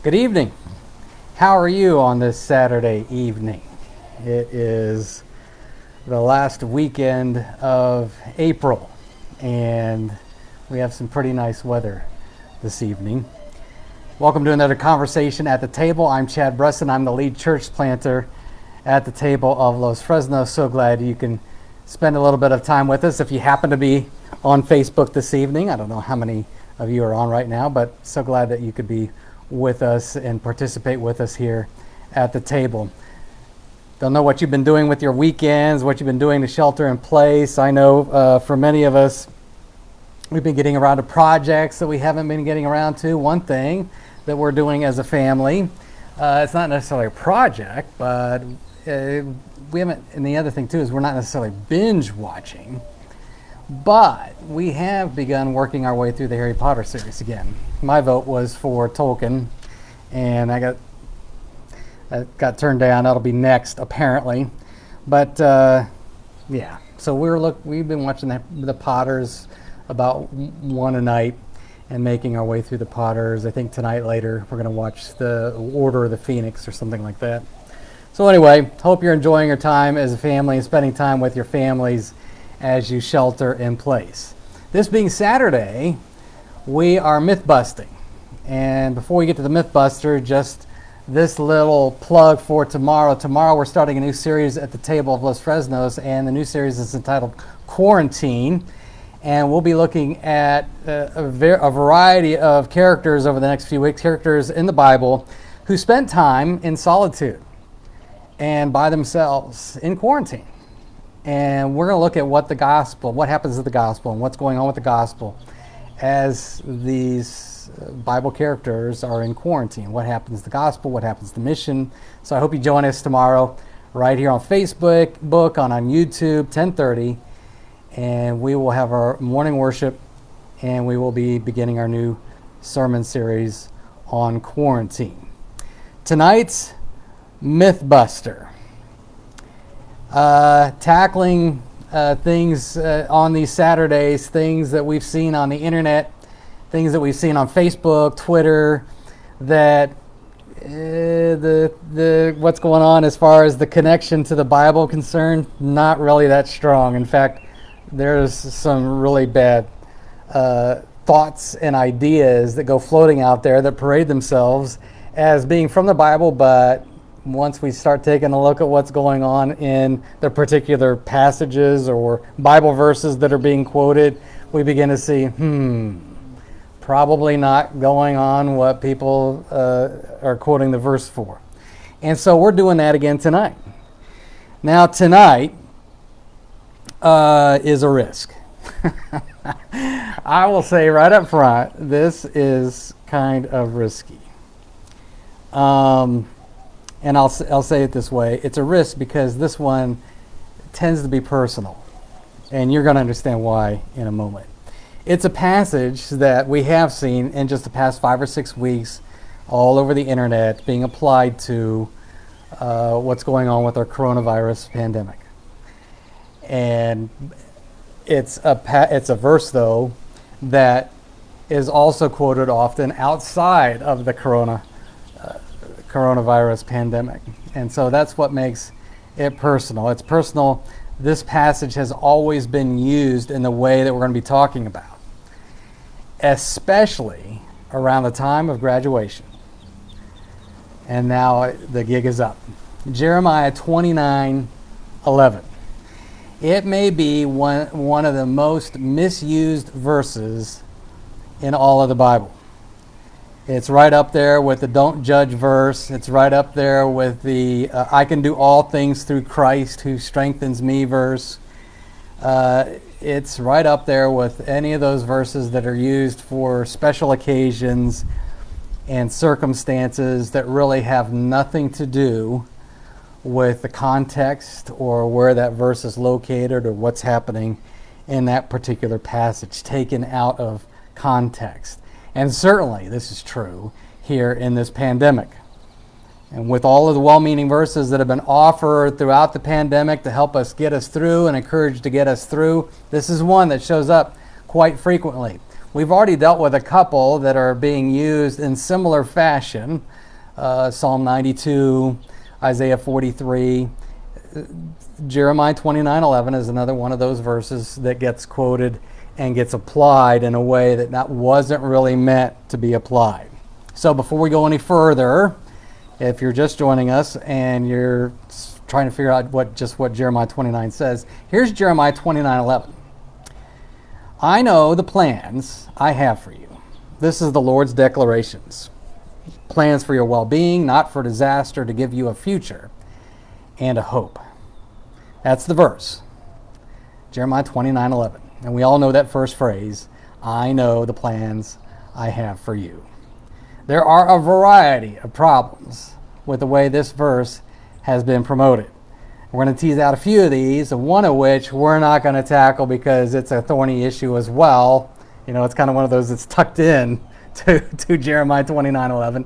Good evening. How are you on this Saturday evening? It is the last weekend of April, and we have some pretty nice weather this evening. Welcome to another conversation at the table. I'm Chad Brusson. I'm the lead church planter at the table of Los Fresnos. So glad you can spend a little bit of time with us. If you happen to be on Facebook this evening, I don't know how many of you are on right now, but so glad that you could be with us and participate with us here at the table. Don't know what you've been doing with your weekends, what you've been doing to shelter in place. I know for many of us, we've been getting around to projects that we haven't been getting around to. One thing that we're doing as a family, it's not necessarily a project, but we haven't, and the other thing too is we're not necessarily binge watching, but we have begun working our way through the Harry Potter series again. My vote was for Tolkien, and I got turned down. That'll be next, apparently. But yeah, so we've been watching the Potters about one a night and making our way through the Potters. I think tonight later we're going to watch the Order of the Phoenix or something like that. So anyway, hope you're enjoying your time as a family and spending time with your families as you shelter in place. This being Saturday, we are Mythbusting. And before we get to the Mythbuster, just this little plug for tomorrow. Tomorrow we're starting a new series at the table of Los Fresnos, and the new series is entitled Quarantine. And we'll be looking at a variety of characters over the next few weeks, characters in the Bible who spent time in solitude and by themselves in quarantine. And we're going to look at what happens to the gospel and what's going on with the gospel as these Bible characters are in quarantine. What happens to the gospel? What happens to mission? So I hope you join us tomorrow right here on Facebook, on YouTube, 10:30. And we will have our morning worship, and we will be beginning our new sermon series on quarantine. Tonight's Mythbuster. Tackling things on these Saturdays, things that we've seen on the internet, things that we've seen on Facebook, Twitter, that what's going on as far as the connection to the Bible concerned, not really that strong. In fact, there's some really bad thoughts and ideas that go floating out there that parade themselves as being from the Bible, but once we start taking a look at what's going on in the particular passages or Bible verses that are being quoted, we begin to see, probably not going on what people are quoting the verse for. And so we're doing that again tonight. Now tonight is a risk. I will say right up front, this is kind of risky. And I'll say it this way. It's a risk because this one tends to be personal. And you're going to understand why in a moment. It's a passage that we have seen in just the past 5 or 6 weeks all over the internet being applied to what's going on with our coronavirus pandemic. And it's a verse, though, that is also quoted often outside of the coronavirus pandemic. And so that's what makes it personal. It's personal. This passage has always been used in the way that we're going to be talking about, especially around the time of graduation. And now the gig is up. Jeremiah 29:11. It may be one of the most misused verses in all of the Bible. It's right up there with the don't judge verse. It's right up there with the I can do all things through Christ who strengthens me verse. It's right up there with any of those verses that are used for special occasions and circumstances that really have nothing to do with the context or where that verse is located or what's happening in that particular passage, taken out of context. And certainly this is true here in this pandemic. And with all of the well-meaning verses that have been offered throughout the pandemic to help us get us through and encourage to get us through, this is one that shows up quite frequently. We've already dealt with a couple that are being used in similar fashion. Psalm 92, Isaiah 43, Jeremiah 29:11 is another one of those verses that gets quoted and gets applied in a way that wasn't really meant to be applied. So before we go any further, if you're just joining us and you're trying to figure out what Jeremiah 29 says, here's Jeremiah 29:11. I know the plans I have for you. This is the Lord's declarations. Plans for your well-being, not for disaster, to give you a future and a hope. That's the verse. Jeremiah 29:11. And we all know that first phrase, I know the plans I have for you. There are a variety of problems with the way this verse has been promoted. We're going to tease out a few of these, one of which we're not going to tackle because it's a thorny issue as well. You know, it's kind of one of those that's tucked in to Jeremiah 29:11.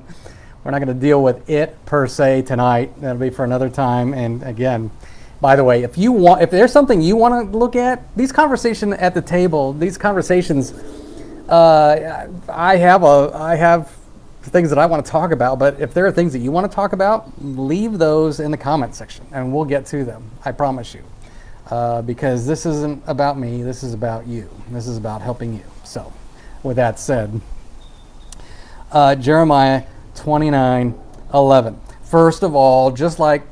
We're not going to deal with it per se tonight. That'll be for another time. And again, by the way, if there's something you want to look at, these conversations at the table, these conversations, I have things that I want to talk about, but if there are things that you want to talk about, leave those in the comment section and we'll get to them. I promise you. Because this isn't about me, this is about you. This is about helping you. So, with that said, Jeremiah 29:11. First of all, just like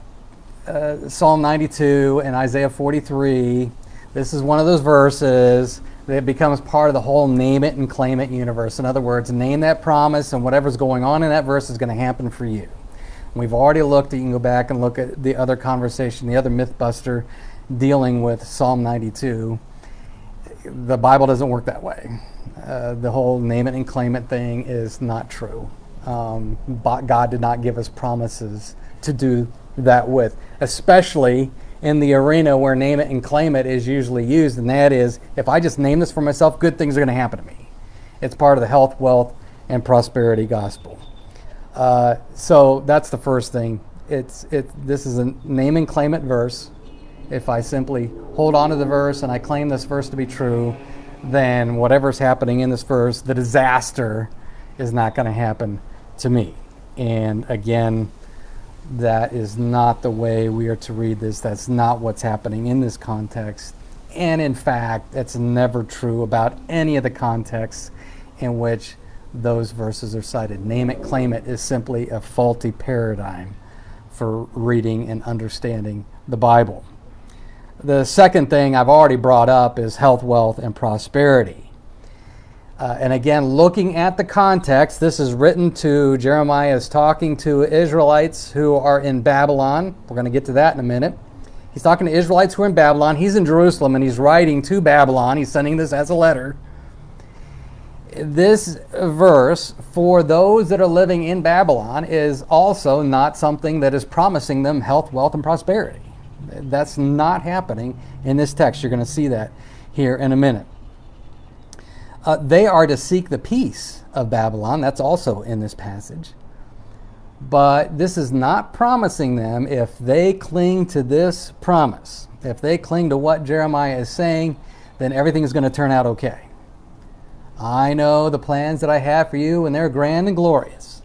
Psalm 92 and Isaiah 43, this is one of those verses that becomes part of the whole name it and claim it universe. In other words, name that promise and whatever's going on in that verse is going to happen for you. We've already looked, you can go back and look at the other conversation, the other Mythbuster dealing with Psalm 92. The Bible doesn't work that way. The whole name it and claim it thing is not true. God did not give us promises to do that with, especially in the arena where name it and claim it is usually used, and that is, if I just name this for myself, good things are going to happen to me. It's part of the health, wealth, and prosperity gospel. So that's the first thing. This is a name and claim it verse. If I simply hold on to the verse and I claim this verse to be true, then whatever's happening in this verse, the disaster is not going to happen to me. And again, that is not the way we are to read this. That's not what's happening in this context. And in fact, that's never true about any of the contexts in which those verses are cited. Name it, claim it is simply a faulty paradigm for reading and understanding the Bible. The second thing I've already brought up is health, wealth, and prosperity. And again, looking at the context, this is written to, Jeremiah is talking to Israelites who are in Babylon. We're going to get to that in a minute. He's talking to Israelites who are in Babylon. He's in Jerusalem and he's writing to Babylon. He's sending this as a letter. This verse, for those that are living in Babylon, is also not something that is promising them health, wealth, and prosperity. That's not happening in this text. You're going to see that here in a minute. They are to seek the peace of Babylon. That's also in this passage. But this is not promising them, if they cling to this promise, if they cling to what Jeremiah is saying, then everything is going to turn out okay. I know the plans that I have for you, and they're grand and glorious.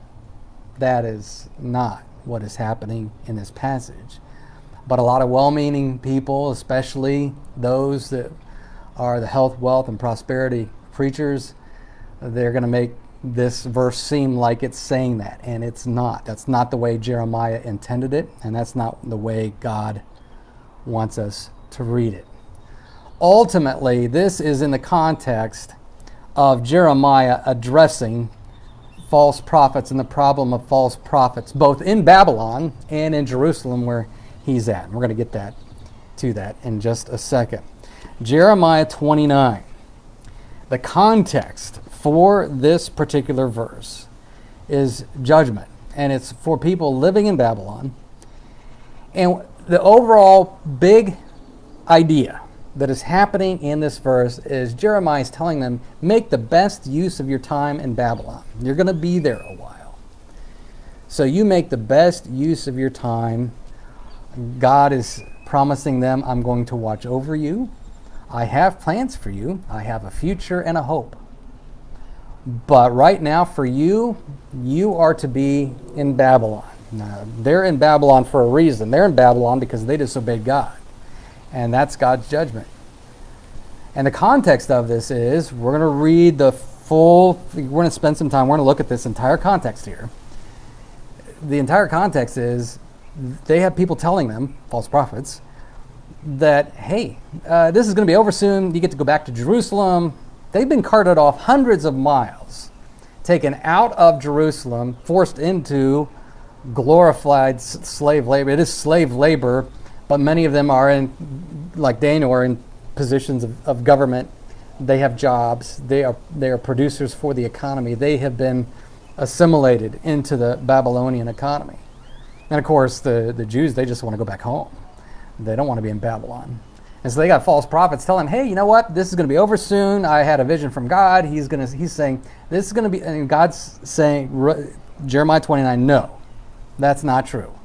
That is not what is happening in this passage. But a lot of well-meaning people, especially those that are the health, wealth, and prosperity preachers, they're going to make this verse seem like it's saying that, and it's not. That's not the way Jeremiah intended it, and that's not the way God wants us to read it. Ultimately, this is in the context of Jeremiah addressing false prophets and the problem of false prophets, both in Babylon and in Jerusalem where he's at. And we're going to get to that in just a second. Jeremiah 29. The context for this particular verse is judgment, and it's for people living in Babylon. And the overall big idea that is happening in this verse is Jeremiah is telling them, make the best use of your time in Babylon. You're going to be there a while. So you make the best use of your time. God is promising them, I'm going to watch over you. I have plans for you. I have a future and a hope. But right now for you, you are to be in Babylon. Now, they're in Babylon for a reason. They're in Babylon because they disobeyed God. And that's God's judgment. And the context of this is, we're going to read the full, we're going to spend some time, we're going to look at this entire context here. The entire context is, they have people telling them, false prophets, that, hey, this is going to be over soon. You get to go back to Jerusalem. They've been carted off hundreds of miles, taken out of Jerusalem, forced into glorified slave labor. It is slave labor, but many of them are in, like Daniel, are in positions of government. They have jobs. They are producers for the economy. They have been assimilated into the Babylonian economy. And of course, the Jews, they just want to go back home. They don't want to be in Babylon. And so they got false prophets telling them, hey, you know what? This is going to be over soon. I had a vision from God. He's saying, this is going to be, and God's saying, Jeremiah 29, no, that's not true.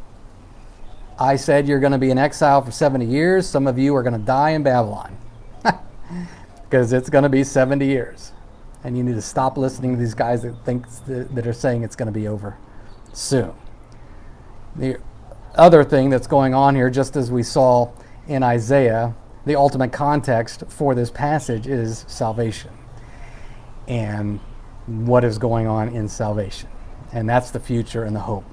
I said you're going to be in exile for 70 years. Some of you are going to die in Babylon. Because it's going to be 70 years. And you need to stop listening to these guys that are saying it's going to be over soon. The other thing that's going on here, just as we saw in Isaiah, the ultimate context for this passage is salvation. And what is going on in salvation. And that's the future and the hope.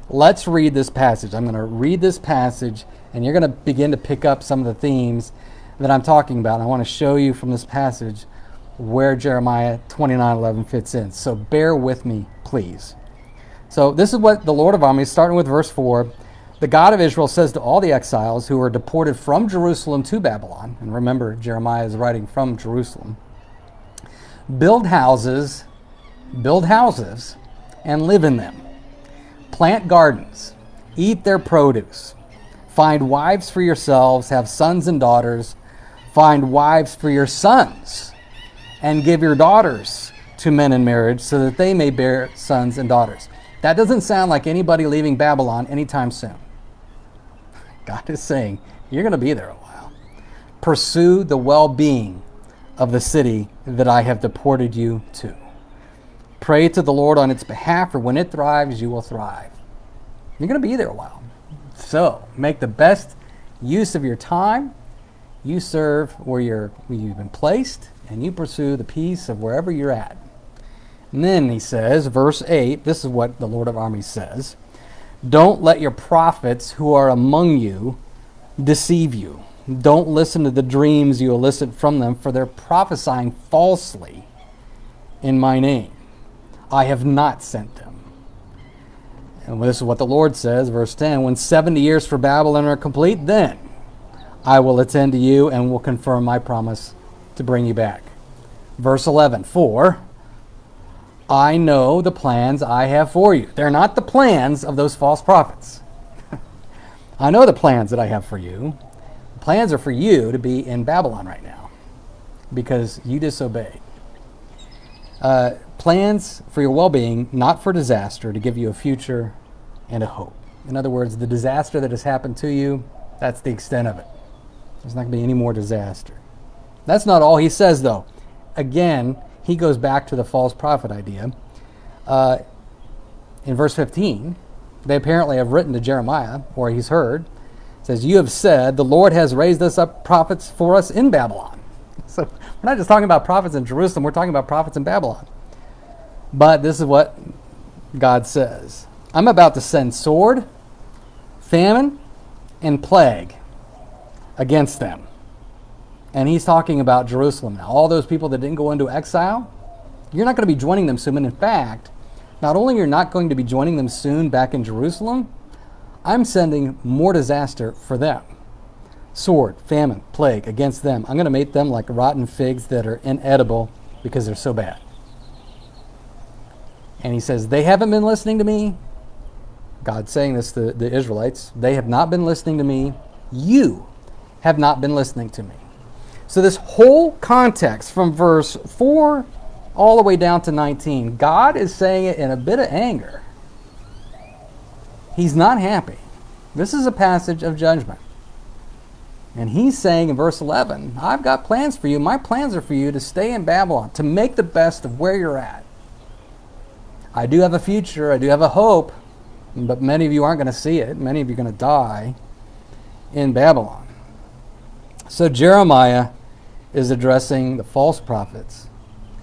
Let's read this passage. I'm going to read this passage, and you're going to begin to pick up some of the themes that I'm talking about. And I want to show you from this passage where Jeremiah 29:11 fits in. So bear with me, please. So this is what the Lord of armies, starting with verse 4, the God of Israel says to all the exiles who were deported from Jerusalem to Babylon, and remember, Jeremiah is writing from Jerusalem, build houses, and live in them. Plant gardens, eat their produce. Find wives for yourselves, have sons and daughters. Find wives for your sons, and give your daughters to men in marriage so that they may bear sons and daughters. That doesn't sound like anybody leaving Babylon anytime soon. God is saying, you're going to be there a while. Pursue the well-being of the city that I have deported you to. Pray to the Lord on its behalf, for when it thrives, you will thrive. You're going to be there a while. So, make the best use of your time. You serve where you've been placed, and you pursue the peace of wherever you're at. And then he says, verse 8, this is what the Lord of armies says, don't let your prophets who are among you deceive you. Don't listen to the dreams you elicit from them, for they're prophesying falsely in my name. I have not sent them. And this is what the Lord says, verse 10, when 70 years for Babylon are complete, then I will attend to you and will confirm my promise to bring you back. Verse 11, for I know the plans I have for you. They're not the plans of those false prophets. I know the plans that I have for you. The plans are for you to be in Babylon right now because you disobeyed. Plans for your well-being, not for disaster, to give you a future and a hope. In other words, the disaster that has happened to you, that's the extent of it. There's not going to be any more disaster. That's not all he says, though. Again, he goes back to the false prophet idea. In verse 15, they apparently have written to Jeremiah, or he's heard, it says, you have said, the Lord has raised us up prophets for us in Babylon. So we're not just talking about prophets in Jerusalem, we're talking about prophets in Babylon. But this is what God says. I'm about to send sword, famine, and plague against them. And he's talking about Jerusalem now. All those people that didn't go into exile, you're not going to be joining them soon. And in fact, not only you're not going to be joining them soon back in Jerusalem, I'm sending more disaster for them. Sword, famine, plague against them. I'm going to make them like rotten figs that are inedible because they're so bad. And he says, they haven't been listening to me. God's saying this to the Israelites. They have not been listening to me. You have not been listening to me. So this whole context from verse 4 all the way down to 19, God is saying it in a bit of anger. He's not happy. This is a passage of judgment. And he's saying in verse 11, I've got plans for you. My plans are for you to stay in Babylon, to make the best of where you're at. I do have a future, I do have a hope, but many of you aren't going to see it. Many of you are going to die in Babylon. So Jeremiah is addressing the false prophets,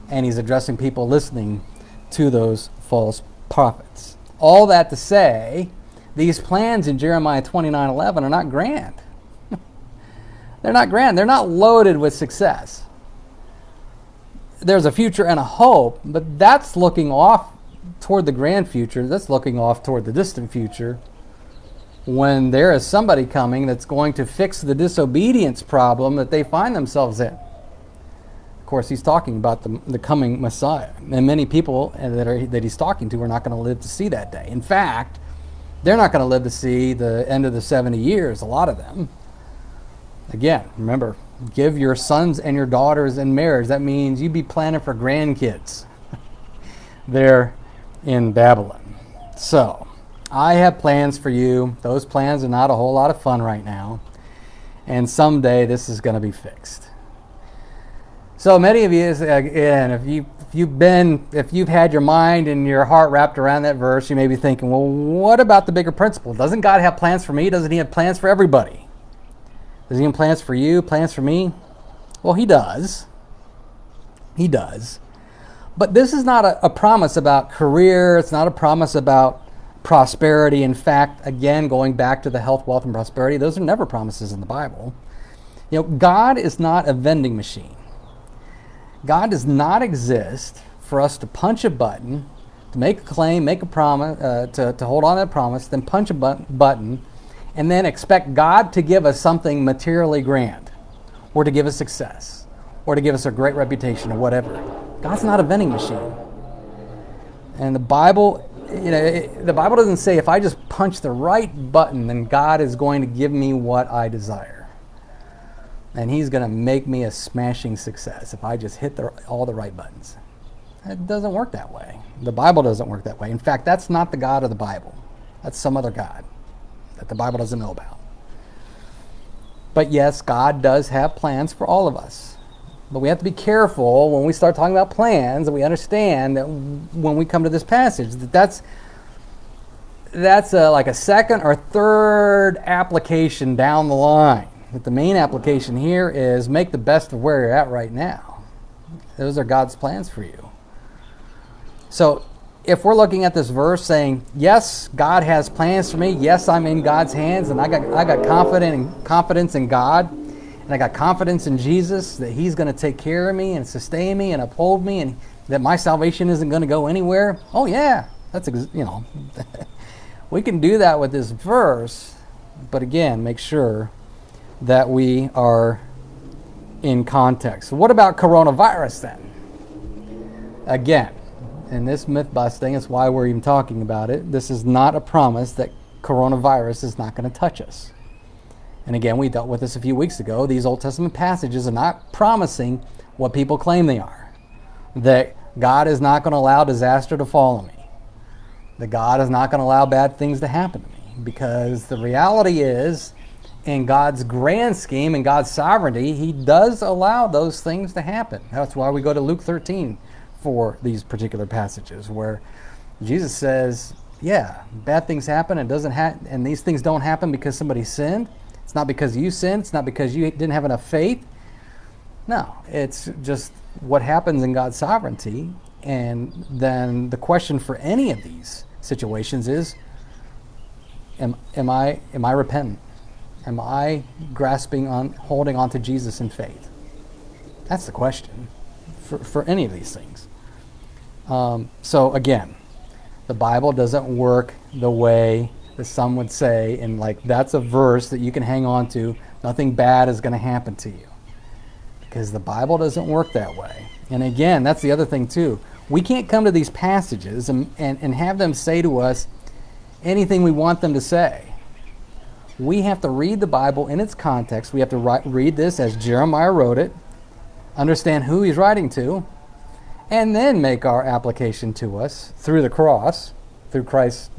and he's addressing people listening to those false prophets. All that to say, these plans in Jeremiah 29:11 are not grand. They're not grand. They're not loaded with success. There's a future and a hope, but that's looking off toward the grand future. That's looking off toward the distant future, when there is somebody coming that's going to fix the disobedience problem that they find themselves in. Of course, he's talking about the coming Messiah, and many people that he's talking to are not going to live to see that day. In fact, they're not going to live to see the end of the 70 years, a lot of them. Again, remember, give your sons and your daughters in marriage. That means you be planning for grandkids there in Babylon. So, I have plans for you. Those plans are not a whole lot of fun right now. And someday this is going to be fixed. So many of you, again, if you've had your mind and your heart wrapped around that verse, you may be thinking, well, what about the bigger principle? Doesn't God have plans for me? Doesn't he have plans for everybody? Does he have plans for you, plans for me? Well, he does. He does. But this is not a promise about career. It's not a promise about prosperity. In fact, again, going back to the health, wealth, and prosperity, those are never promises in the Bible. God is not a vending machine. God does not exist for us to punch a button, to make a claim, make a promise, to hold on to that promise, then punch a button, and then expect God to give us something materially grand, or to give us success, or to give us a great reputation, or whatever. God's not a vending machine. And the Bible, the Bible doesn't say if I just punch the right button, then God is going to give me what I desire. And he's going to make me a smashing success if I just hit all the right buttons. It doesn't work that way. The Bible doesn't work that way. In fact, that's not the God of the Bible. That's some other God that the Bible doesn't know about. But yes, God does have plans for all of us. But we have to be careful when we start talking about plans, and we understand that when we come to this passage, that's like a second or third application down the line. But the main application here is make the best of where you're at right now. Those are God's plans for you. So if we're looking at this verse saying, yes, God has plans for me. Yes, I'm in God's hands, and I got confidence in God, and I got confidence in Jesus that he's going to take care of me and sustain me and uphold me, and that my salvation isn't going to go anywhere. Oh yeah, we can do that with this verse, but again, make sure that we are in context. What about coronavirus then? Again, in this myth busting, it's why we're even talking about it. This is not a promise that coronavirus is not going to touch us. And again, we dealt with this a few weeks ago. These Old Testament passages are not promising what people claim they are. That God is not going to allow disaster to fall on me. That God is not going to allow bad things to happen to me. Because the reality is, in God's grand scheme and God's sovereignty, he does allow those things to happen. That's why we go to Luke 13 for these particular passages, where Jesus says, yeah, bad things happen, and these things don't happen because somebody sinned. It's not because you sinned. It's not because you didn't have enough faith. No, it's just what happens in God's sovereignty. And then the question for any of these situations is, am I repentant? Am I holding on to Jesus in faith? That's the question for any of these things. So again, the Bible doesn't work the way that some would say, and like that's a verse that you can hang on to. Nothing bad is going to happen to you. Because the Bible doesn't work that way. And again, that's the other thing too. We can't come to these passages and have them say to us anything we want them to say. We have to read the Bible in its context. We have to read this as Jeremiah wrote it, understand who he's writing to, and then make our application to us through the cross, through Christ's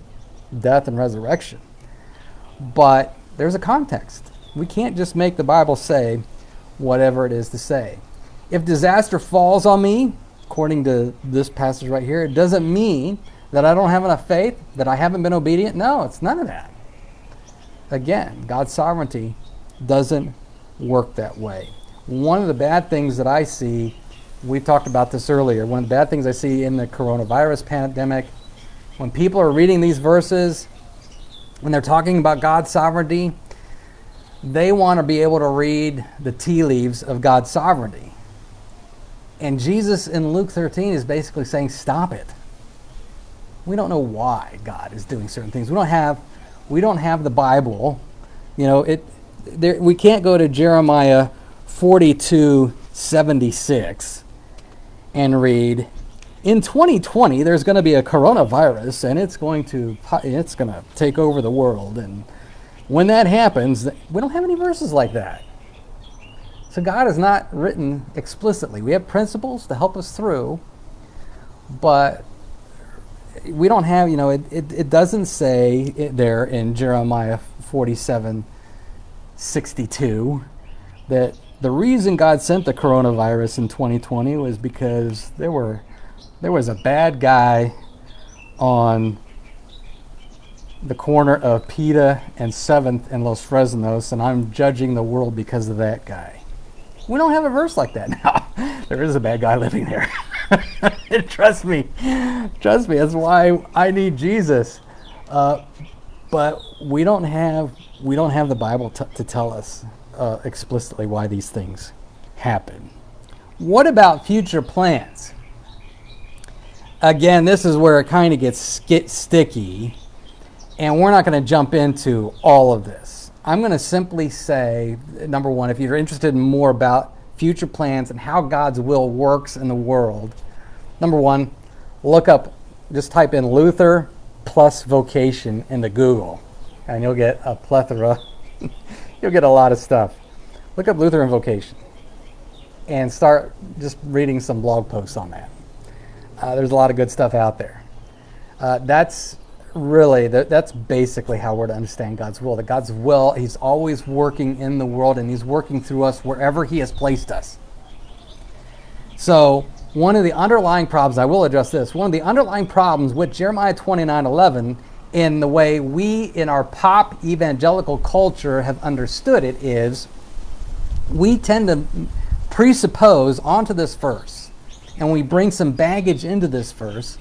death and resurrection. But there's a context. We can't just make the Bible say whatever it is to say. If disaster falls on me, according to this passage right here, it doesn't mean That I don't have enough faith? That I haven't been obedient? No, it's none of that. Again, God's sovereignty doesn't work that way. One of the bad things that I see, we talked about this earlier, one of the bad things I see in the coronavirus pandemic, when people are reading these verses, when they're talking about God's sovereignty, they want to be able to read the tea leaves of God's sovereignty. And Jesus in Luke 13 is basically saying, stop it. We don't know why God is doing certain things. We don't have the Bible. We can't go to Jeremiah 42:76 and read, in 2020 there's going to be a coronavirus and it's going to take over the world, and when that happens, we don't have any verses like that. So God is not written explicitly. We have principles to help us through, but we don't have, it doesn't say there in Jeremiah 47:62 that the reason God sent the coronavirus in 2020 was because there was a bad guy on the corner of Pita and 7th and Los Fresnos, and I'm judging the world because of that guy. We don't have a verse like that now. There is a bad guy living there. Trust me, that's why I need Jesus. But we don't have the Bible to tell us explicitly why these things happen. What about future plans? Again, this is where it kind of gets sticky, and we're not going to jump into all of this. I'm going to simply say, number one, if you're interested in more about future plans and how God's will works in the world, number one, just type in Luther plus vocation into Google, and you'll get a plethora. You'll get a lot of stuff. Look up Luther and vocation and start just reading some blog posts on that. There's a lot of good stuff out there. That's basically how we're to understand God's will. That God's will, He's always working in the world, and He's working through us wherever He has placed us. So one of the underlying problems, I will address this, one of the underlying problems with Jeremiah 29:11 in the way we in our pop evangelical culture have understood it is we tend to presuppose onto this verse, and we bring some baggage into this verse,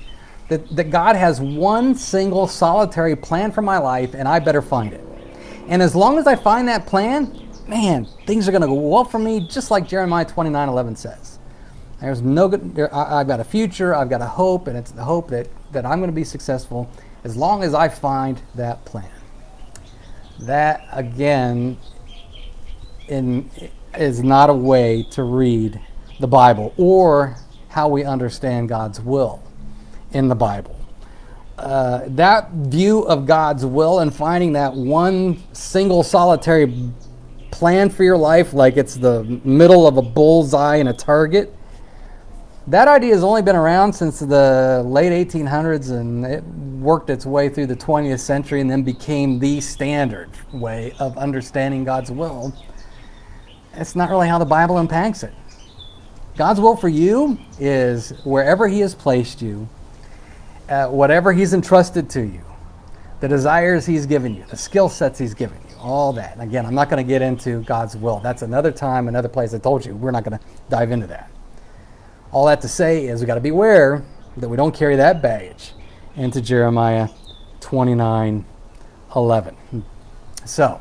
that God has one single solitary plan for my life, and I better find it. And as long as I find that plan, man, things are going to go well for me, just like Jeremiah 29:11 says. There's no good. I've got a future. I've got a hope, and it's the hope that I'm going to be successful as long as I find that plan. That again, is not a way to read the Bible or how we understand God's will in the Bible. That view of God's will and finding that one single solitary plan for your life, like it's the middle of a bullseye and a target, that idea has only been around since the late 1800s, and it worked its way through the 20th century and then became the standard way of understanding God's will. It's not really how the Bible unpacks it. God's will for you is wherever He has placed you, whatever He's entrusted to you, the desires He's given you, the skill sets He's given you, all that. And again, I'm not going to get into God's will. That's another time, another place. I told you, we're not going to dive into that. All that to say is we got to be aware that we don't carry that baggage into Jeremiah 29:11. So,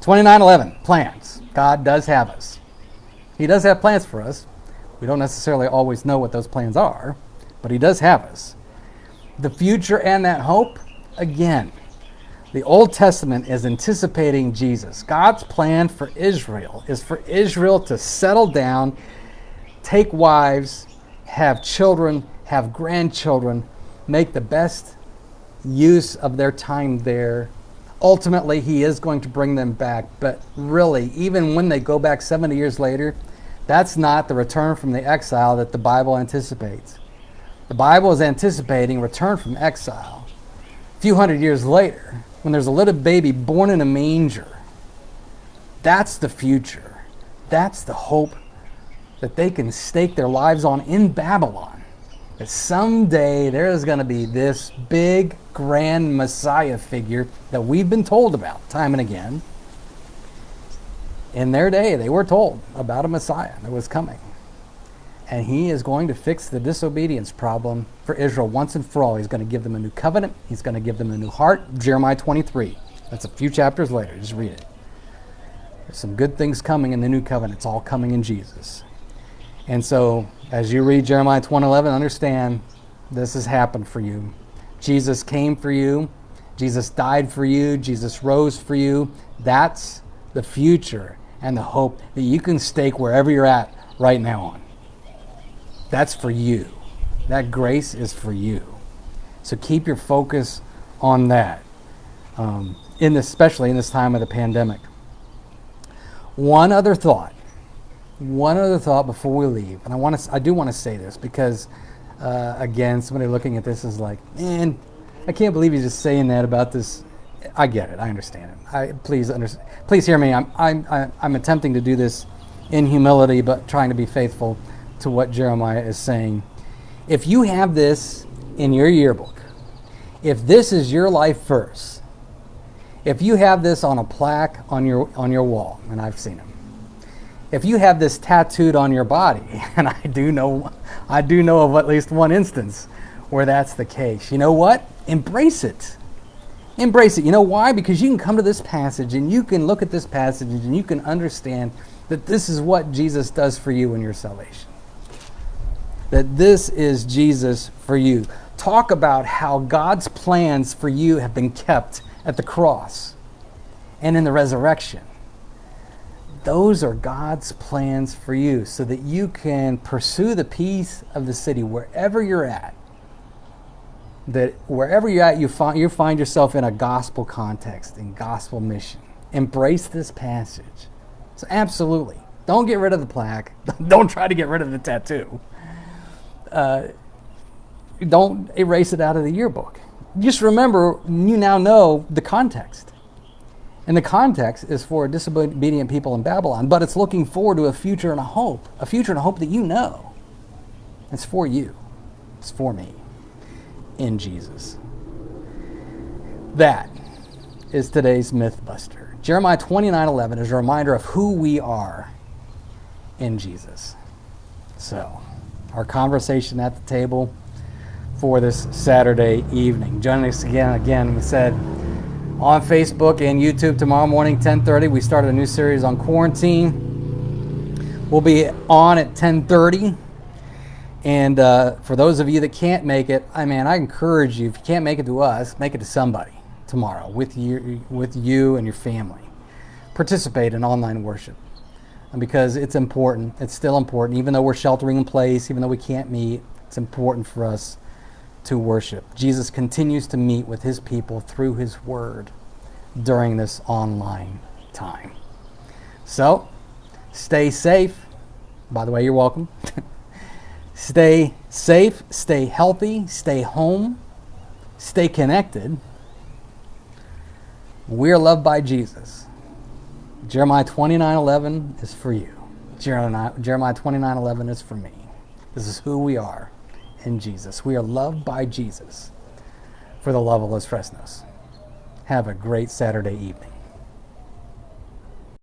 29:11, plans. God does have us. He does have plans for us. We don't necessarily always know what those plans are, but He does have us. The future and that hope, again, the Old Testament is anticipating Jesus. God's plan for Israel is for Israel to settle down, take wives, have children, have grandchildren, make the best use of their time there. Ultimately, He is going to bring them back, but really, even when they go back 70 years later, that's not the return from the exile that the Bible anticipates. The Bible is anticipating return from exile a few hundred years later, when there's a little baby born in a manger. That's the future. That's the hope that they can stake their lives on in Babylon. that someday there is going to be this big, grand Messiah figure that we've been told about time and again. In their day, they were told about a Messiah that was coming. And he is going to fix the disobedience problem for Israel once and for all. He's going to give them a new covenant. He's going to give them a new heart. Jeremiah 23. That's a few chapters later. Just read it. There's some good things coming in the new covenant. It's all coming in Jesus. And so, as you read Jeremiah 20:11, understand this has happened for you. Jesus came for you. Jesus died for you. Jesus rose for you. That's the future and the hope that you can stake wherever you're at right now on. That's for you. That grace is for you. So keep your focus on that, especially in this time of the pandemic. One other thought before we leave, and I do want to say this because, again, somebody looking at this is like, man, I can't believe he's just saying that about this. I get it. I understand it. Please hear me. I'm attempting to do this in humility, but trying to be faithful to what Jeremiah is saying. If you have this in your yearbook, if this is your life verse, if you have this on a plaque on your wall, and I've seen them, if you have this tattooed on your body, and I do know of at least one instance where that's the case, you know what? Embrace it. Embrace it. You know why? Because you can come to this passage and you can look at this passage and you can understand that this is what Jesus does for you in your salvation. That this is Jesus for you. Talk about how God's plans for you have been kept at the cross and in the resurrection. Those are God's plans for you so that you can pursue the peace of the city wherever you're at. That wherever you're at, you find yourself in a gospel context, in gospel mission. Embrace this passage. So absolutely. Don't get rid of the plaque. Don't try to get rid of the tattoo. Don't erase it out of the yearbook. Just remember, you now know the context. And the context is for disobedient people in Babylon, but it's looking forward to a future and a hope that you know. It's for you. It's for me. In Jesus. That is today's Mythbuster. Jeremiah 29:11 is a reminder of who we are in Jesus. So, our conversation at the table for this Saturday evening. Joining us again, we said, on Facebook and YouTube tomorrow morning, 10:30. We started a new series on quarantine. We'll be on at 10:30. And for those of you that can't make it, I encourage you, if you can't make it to us, make it to somebody tomorrow with you and your family. Participate in online worship. Because it's important. It's still important. Even though we're sheltering in place, even though we can't meet, it's important for us to worship. Jesus continues to meet with his people through his word during this online time. So, stay safe. By the way, you're welcome. Stay safe, stay healthy, stay home, stay connected. We are loved by Jesus. Jeremiah 29:11 is for you. Jeremiah 29:11 is for me. This is who we are in Jesus. We are loved by Jesus for the love of Los Fresnos. Have a great Saturday evening.